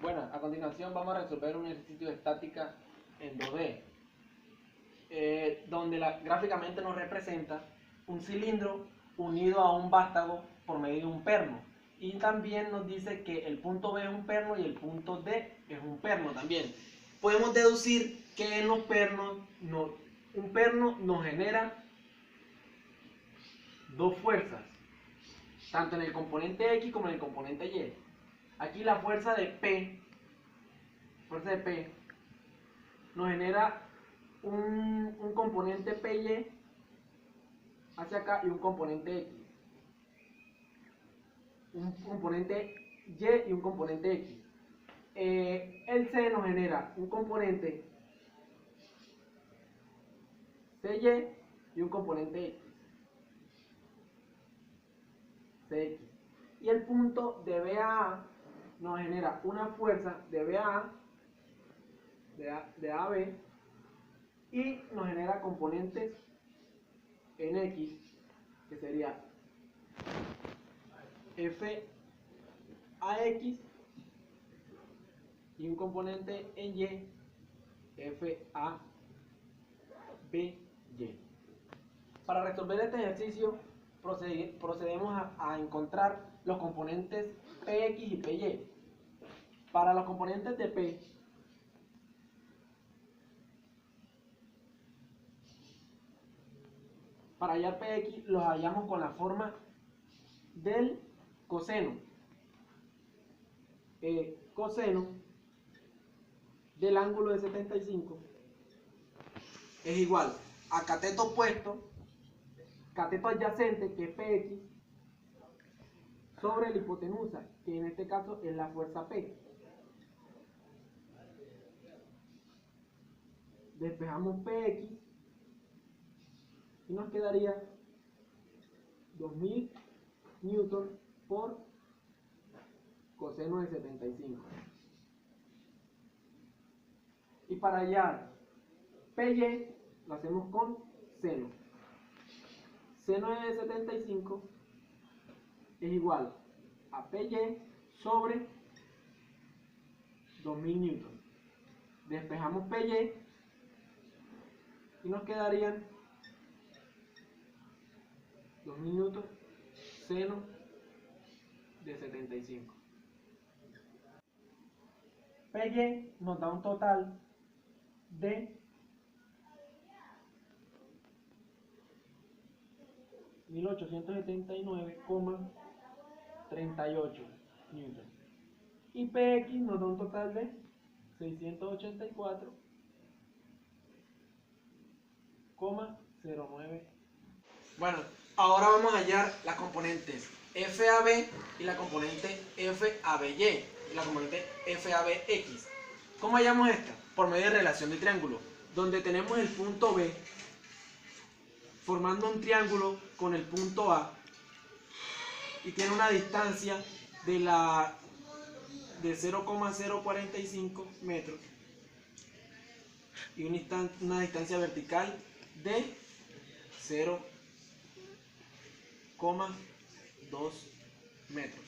Bueno, a continuación vamos a resolver un ejercicio de estática en 2D, donde gráficamente nos representa un cilindro unido a un vástago por medio de un perno. Y también nos dice que el punto B es un perno y el punto D es un perno también. Podemos deducir que en los pernos, un perno nos genera dos fuerzas, tanto en el componente X como en el componente Y. Aquí la fuerza de P nos genera un componente PY hacia acá y un componente X. Un componente Y y un componente X. El C nos genera un componente CY y un componente X. CX. Y el punto de BA nos genera una fuerza de BA, de AB, y nos genera componentes en X, que sería FAX, y un componente en Y, FABY. Para resolver este ejercicio procedemos a encontrar los componentes PX y PY. Para los componentes de P, para hallar PX los hallamos con la forma del coseno. Coseno del ángulo de 75 es igual a cateto opuesto, cateto adyacente, que es PX, sobre la hipotenusa, que en este caso es la fuerza P. Despejamos PX y nos quedaría 2000 newton por coseno de 75. Y para hallar PY lo hacemos con seno. Seno de 75 es igual a PY sobre 2000 newton. Despejamos PY y nos quedarían 2000 newton seno de 75. PY nos da un total de 1879,38 newton. Y PX nos da un total de 684,09. Bueno, ahora vamos a hallar las componentes FAB y la componente FABY y la componente FABX. ¿Cómo hallamos esta? Por medio de relación de triángulo, donde tenemos el punto B formando un triángulo con el punto A y tiene una distancia de 0,045 metros y una distancia vertical de 0,2 metros.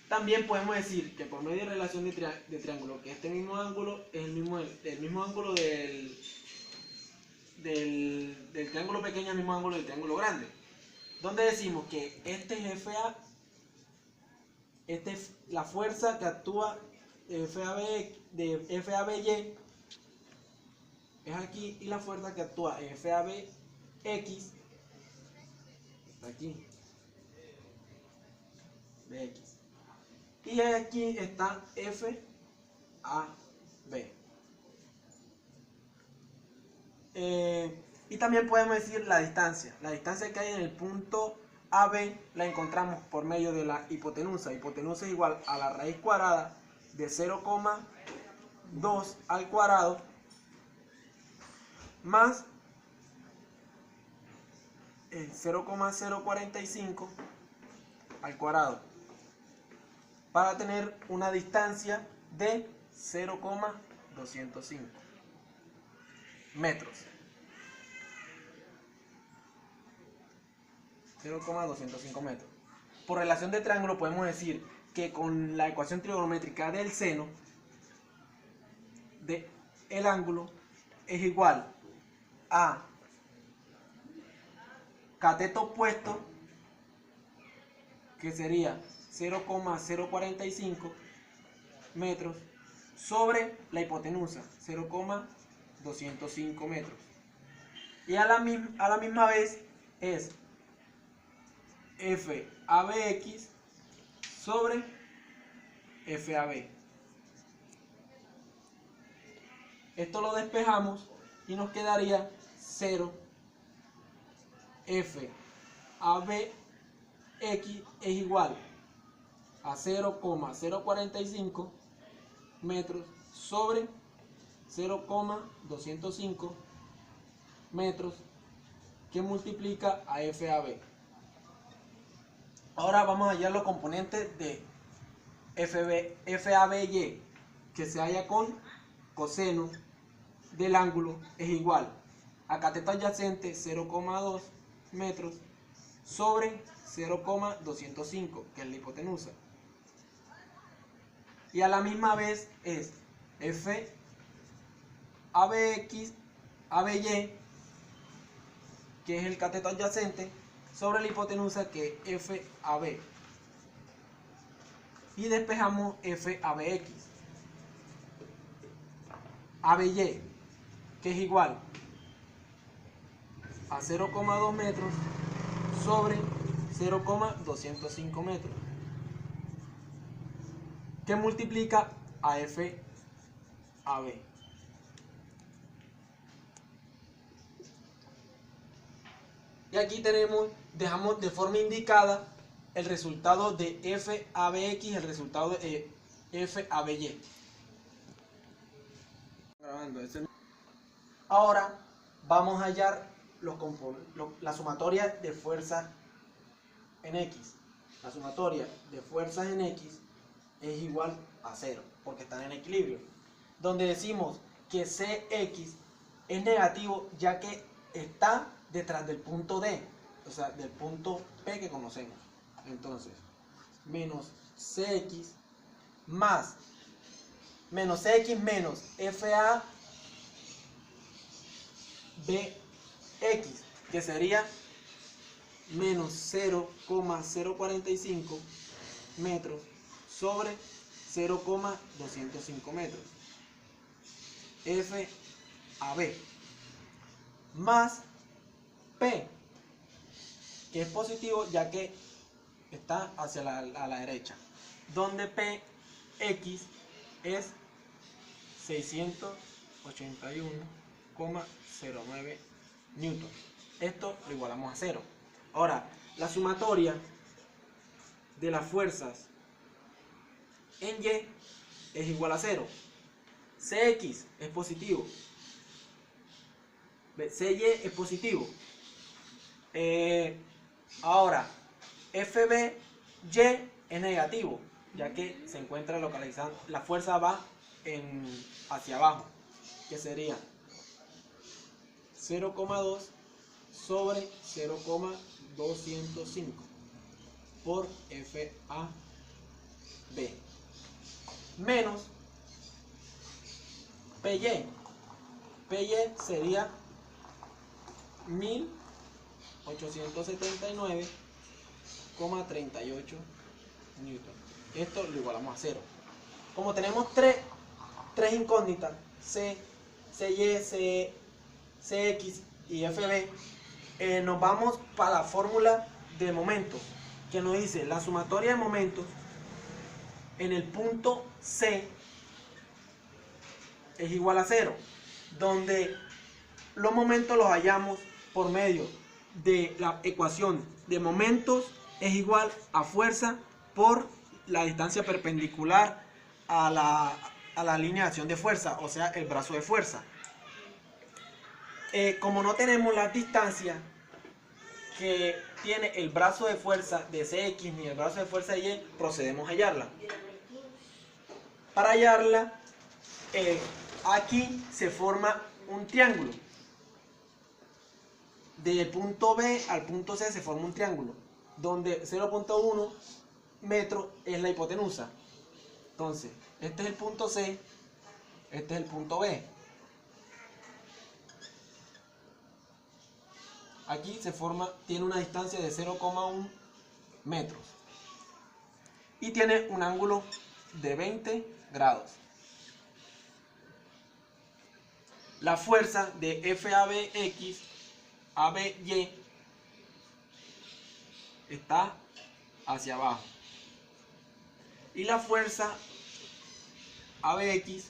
También podemos decir que por medio de relación de triángulo, que este mismo ángulo es el mismo ángulo del triángulo pequeño, el mismo ángulo del triángulo grande, donde decimos que este es FA, la fuerza que actúa de FABY es aquí, y la fuerza que actúa en FABX está aquí, BX. Y aquí está FAB. Y también podemos decir la distancia. La distancia que hay en el punto AB la encontramos por medio de la hipotenusa. Hipotenusa es igual a la raíz cuadrada de 0,2 al cuadrado más 0,045 al cuadrado, para tener una distancia de 0,205 metros. 0,205 metros. Por relación de triángulo podemos decir que con la ecuación trigonométrica del seno del ángulo es igual a cateto opuesto, que sería 0,045 metros, sobre la hipotenusa, 0,205 metros. Y a la misma vez es FABX sobre FAB. Esto lo despejamos y nos quedaría 0 FABX es igual a 0,045 metros sobre 0,205 metros, que multiplica a FAB. Ahora vamos a hallar los componentes de FABY, que se halla con coseno del ángulo es igual a cateto adyacente 0,2 metros sobre 0,205, que es la hipotenusa. Y a la misma vez es FABX, ABY, que es el cateto adyacente, sobre la hipotenusa, que es FAB. Y despejamos FABX. ABY, que es igual a 0,2 metros sobre 0,205 metros, que multiplica a FAB. Y aquí dejamos de forma indicada el resultado de FABX y el resultado de FABY. Ahora vamos a hallar la sumatoria de fuerzas en X. La sumatoria de fuerzas en X es igual a 0, porque están en equilibrio. Donde decimos que CX es negativo, ya que está detrás del punto D, o sea, del punto P que conocemos. Entonces, menos CX más menos CX menos FABX, que sería menos 0,045 metros sobre 0,205 metros, FAB, más P, que es positivo ya que está hacia a la derecha, donde PX es 681,09 newton. Esto lo igualamos a 0. Ahora, la sumatoria de las fuerzas en Y es igual a 0. CX es positivo, CY es positivo. Ahora, FBY es negativo, ya que se encuentra localizado, la fuerza va hacia abajo, que sería 0,2 sobre 0,205 por FAB, menos PY. PY sería 1879,38 newton. Esto lo igualamos a 0. Como tenemos tres incógnitas, C, CY, CX y FB, nos vamos para la fórmula de momentos, que nos dice la sumatoria de momentos en el punto C es igual a 0, donde los momentos los hallamos por medio de la ecuación de momentos es igual a fuerza por la distancia perpendicular a la línea de acción de fuerza, o sea, el brazo de fuerza. Como no tenemos la distancia que tiene el brazo de fuerza de CX ni el brazo de fuerza de Y, procedemos a hallarla. Para hallarla, aquí se forma un triángulo. Del punto B al punto C se forma un triángulo, donde 0.1 metros es la hipotenusa. Entonces, este es el punto C, este es el punto B. Aquí tiene una distancia de 0,1 metros. Y tiene un ángulo de 20 grados. La fuerza de FABX ABY está hacia abajo. Y la fuerza ABX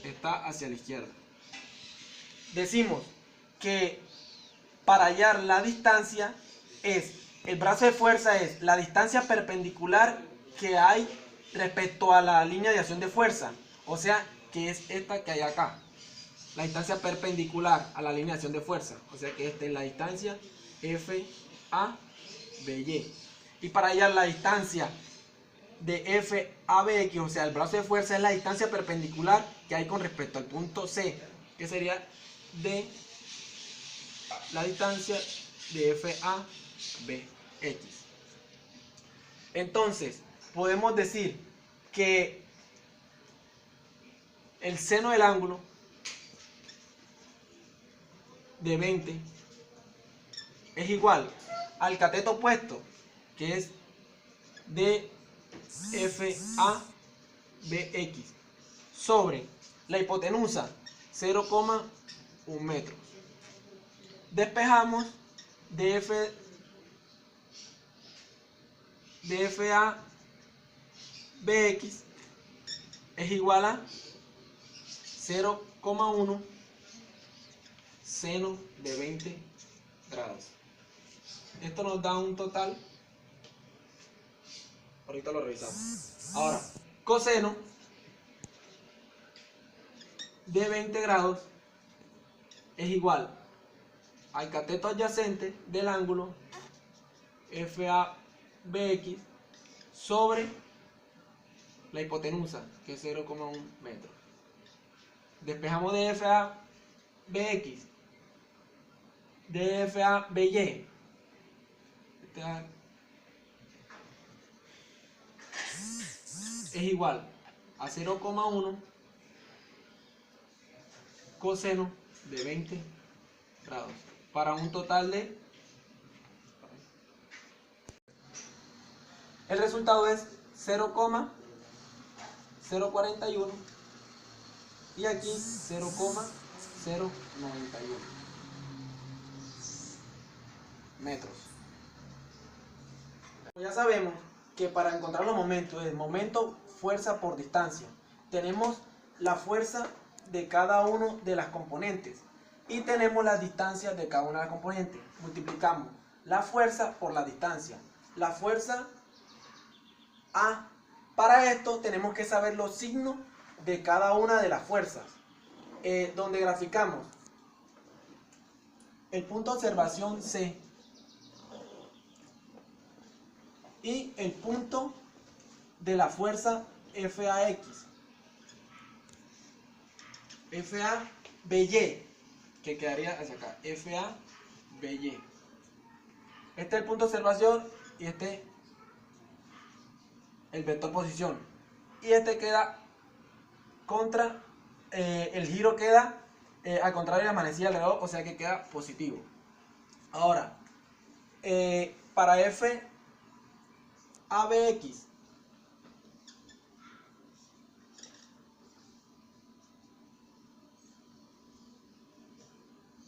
está hacia la izquierda. Decimos que para hallar la distancia el brazo de fuerza es la distancia perpendicular que hay respecto a la línea de acción de fuerza. O sea, que es esta que hay acá. La distancia perpendicular a la línea de acción de fuerza. O sea que esta es la distancia FABY. Y para hallar la distancia de FABX, o sea, el brazo de fuerza es la distancia perpendicular que hay con respecto al punto C, que sería de la distancia de FABX. Entonces, podemos decir que el seno del ángulo de 20 es igual al cateto opuesto, que es de FABX, sobre la hipotenusa 0,1 metros. Despejamos de FABX es igual a 0,1 seno de 20 grados. Esto nos da un total, ahorita lo revisamos. Ahora, coseno de 20 grados es igual al cateto adyacente del ángulo FABX sobre la hipotenusa, que es 0,1 metros. Despejamos de FABX, de FABY. Es igual a 0,1 coseno de 20 grados, para un total de... El resultado es 0,041 y aquí 0,091 metros. Ya sabemos que para encontrar los momentos, el momento, fuerza por distancia, tenemos la fuerza de cada una de las componentes y tenemos las distancias de cada una de las componentes. Multiplicamos la fuerza por la distancia. La fuerza A. Para esto tenemos que saber los signos de cada una de las fuerzas, donde graficamos el punto de observación C y el punto de la fuerza FAX, FABY, que quedaría hacia acá, FABY. Este es el punto de observación y este el vector posición. Y este queda contra, el giro queda al contrario de la manecilla del reloj, o sea que queda positivo. Ahora, para FABX,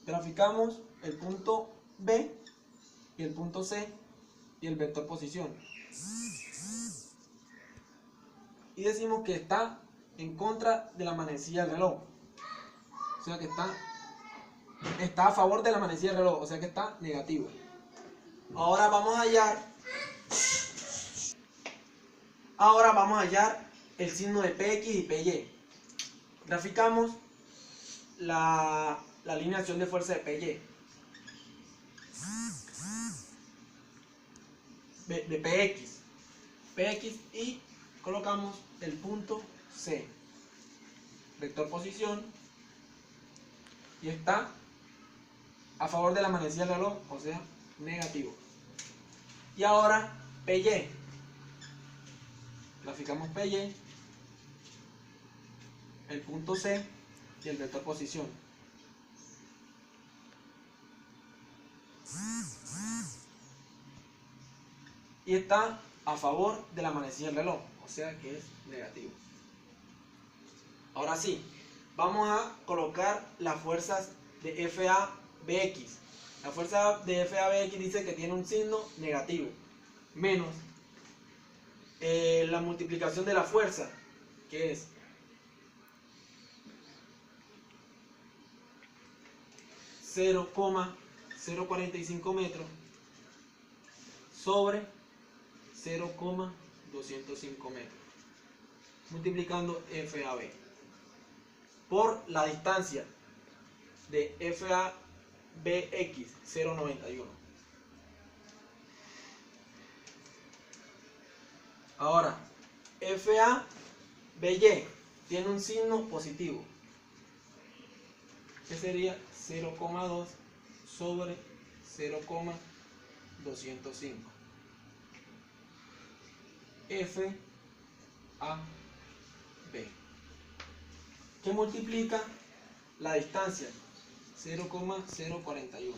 graficamos el punto B y el punto C y el vector posición. Y decimos que está en contra de la manecilla del reloj. O sea que está a favor de la manecilla del reloj, o sea que está negativo. Ahora vamos a hallar el signo de PX y PY. Graficamos la línea de acción de fuerza de PY. De PX y colocamos el punto C, vector posición, y está a favor de la manecilla del reloj, o sea, negativo. Y ahora PY. Graficamos PY, el punto C y el vector posición. Y está a favor de la manecilla del reloj, o sea que es negativo. Ahora sí, vamos a colocar las fuerzas de FABX. La fuerza de FABX dice que tiene un signo negativo, menos la multiplicación de la fuerza, que es .045 metros sobre 0,205 metros, multiplicando FAB por la distancia de FABX 0,91. Ahora, FABY tiene un signo positivo, que sería 0,2 sobre 0,205. FAB, que multiplica la distancia 0,041.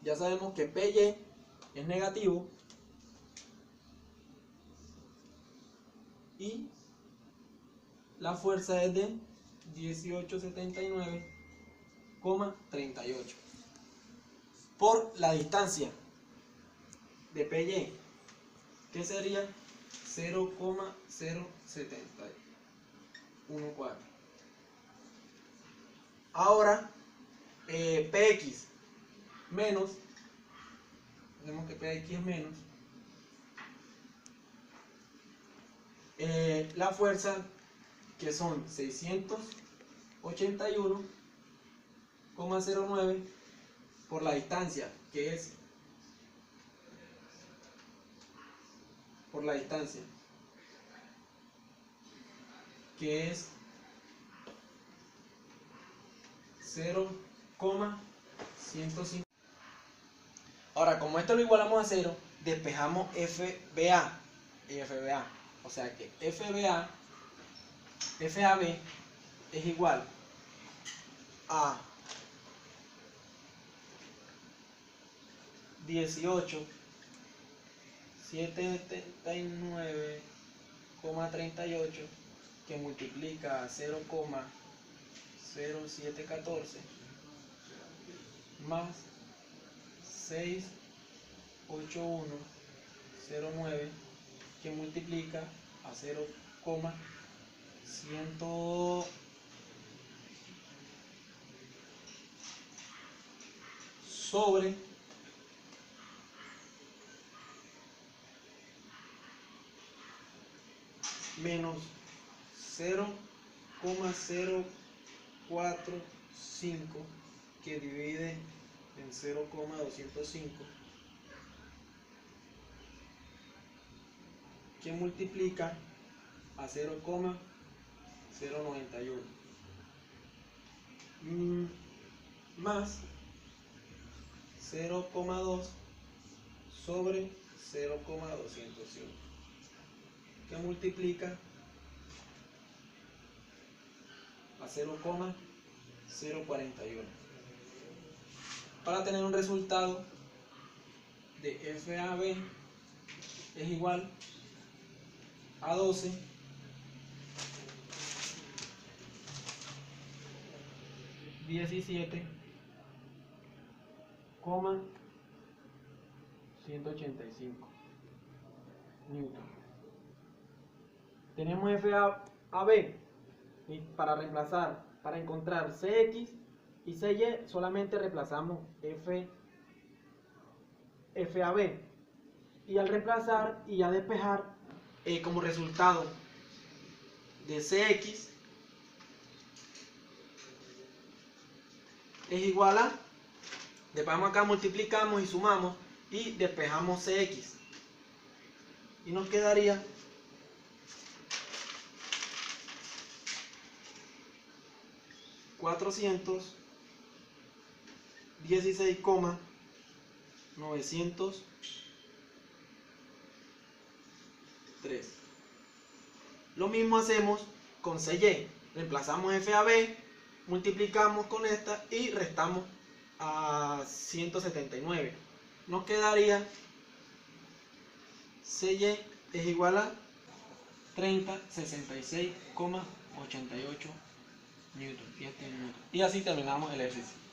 Ya sabemos que PY es negativo y la fuerza es de 1879,38 por la distancia de PY, que sería 0,071,4. Ahora PX menos, tenemos que PX es menos la fuerza, que son 681,09 por la distancia, que es por la distancia, que es 0,105. Ahora, como esto lo igualamos a 0, despejamos FBA y FBA. O sea que FBA, FAB es igual a 18,779,38 que multiplica a 0,0714 más 68109 que multiplica a 0,100 sobre menos 0,045 que divide en 0,205 que multiplica a 0,091 más 0,2 sobre 0,205 que multiplica a 0,041 para tener un resultado de FAB es igual a 12 17,185 newton. Tenemos FAB y para reemplazar, para encontrar CX y CY solamente reemplazamos FAB y al reemplazar y a despejar como resultado de CX es igual a, despejamos acá, multiplicamos y sumamos y despejamos CX y nos quedaría 400 16,903. Lo mismo hacemos con CY. Reemplazamos F a B, multiplicamos con esta y restamos a 179. Nos quedaría CY es igual a 3066,88 newton. Y así terminamos el ejercicio.